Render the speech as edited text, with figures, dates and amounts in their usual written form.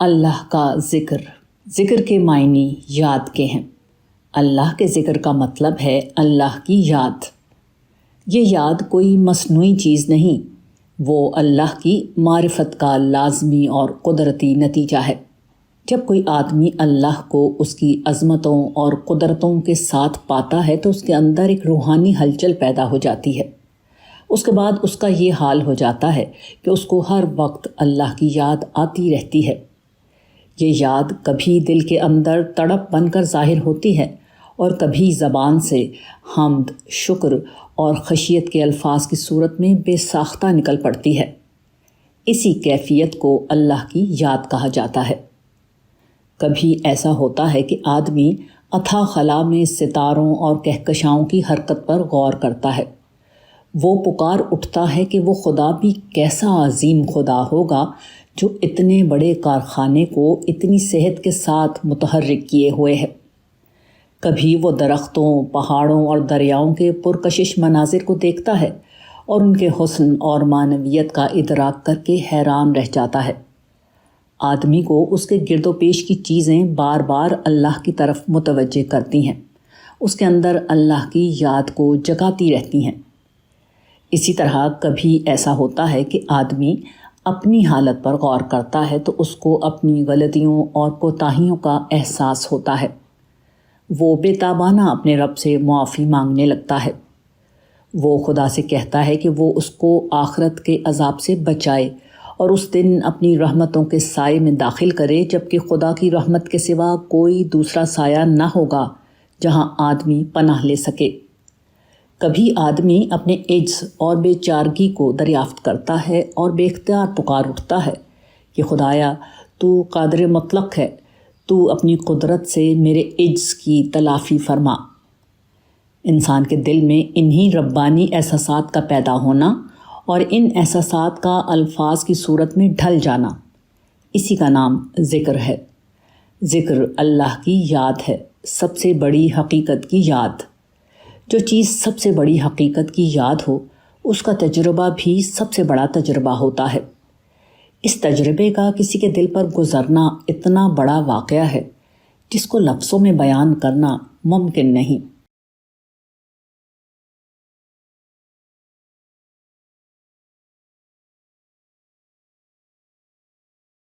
اللہ کا ذکر۔ ذکر کے معنی یاد کے ہیں۔ اللہ کے ذکر کا مطلب ہے اللہ کی یاد۔ یہ یاد کوئی مصنوعی چیز نہیں، وہ اللہ کی معرفت کا لازمی اور قدرتی نتیجہ ہے۔ جب کوئی آدمی اللہ کو اس کی عظمتوں اور قدرتوں کے ساتھ پاتا ہے تو اس کے اندر ایک روحانی ہلچل پیدا ہو جاتی ہے۔ اس کے بعد اس کا یہ حال ہو جاتا ہے کہ اس کو ہر وقت اللہ کی یاد آتی رہتی ہے۔ یہ یاد کبھی دل کے اندر تڑپ بن کر ظاہر ہوتی ہے اور کبھی زبان سے حمد، شکر اور خشیت کے الفاظ کی صورت میں بے ساختہ نکل پڑتی ہے۔ اسی کیفیت کو اللہ کی یاد کہا جاتا ہے۔ کبھی ایسا ہوتا ہے کہ آدمی اتھاہ خلا میں ستاروں اور کہکشاؤں کی حرکت پر غور کرتا ہے۔ وہ پکار اٹھتا ہے کہ وہ خدا بھی کیسا عظیم خدا ہوگا جو اتنے بڑے کارخانے کو اتنی صحت کے ساتھ متحرک کیے ہوئے ہے۔ کبھی وہ درختوں، پہاڑوں اور دریاؤں کے پرکشش مناظر کو دیکھتا ہے اور ان کے حسن اور معنویت کا ادراک کر کے حیران رہ جاتا ہے۔ آدمی کو اس کے گرد و پیش کی چیزیں بار بار اللہ کی طرف متوجہ کرتی ہیں، اس کے اندر اللہ کی یاد کو جگاتی رہتی ہیں۔ اسی طرح کبھی ایسا ہوتا ہے کہ آدمی اپنی حالت پر غور کرتا ہے تو اس کو اپنی غلطیوں اور کوتاہیوں کا احساس ہوتا ہے۔ وہ بے تابانہ اپنے رب سے معافی مانگنے لگتا ہے۔ وہ خدا سے کہتا ہے کہ وہ اس کو آخرت کے عذاب سے بچائے اور اس دن اپنی رحمتوں کے سائے میں داخل کرے جبکہ خدا کی رحمت کے سوا کوئی دوسرا سایہ نہ ہوگا جہاں آدمی پناہ لے سکے۔ کبھی آدمی اپنے عجز اور بے چارگی کو دریافت کرتا ہے اور بے اختیار پکار اٹھتا ہے کہ خدایا تو قادر مطلق ہے، تو اپنی قدرت سے میرے عجز کی تلافی فرما۔ انسان کے دل میں انہی ربانی احساسات کا پیدا ہونا اور ان احساسات کا الفاظ کی صورت میں ڈھل جانا، اسی کا نام ذکر ہے۔ ذکر اللہ کی یاد ہے، سب سے بڑی حقیقت کی یاد۔ جو چیز سب سے بڑی حقیقت کی یاد ہو، اس کا تجربہ بھی سب سے بڑا تجربہ ہوتا ہے۔ اس تجربے کا کسی کے دل پر گزرنا اتنا بڑا واقعہ ہے جس کو لفظوں میں بیان کرنا ممکن نہیں۔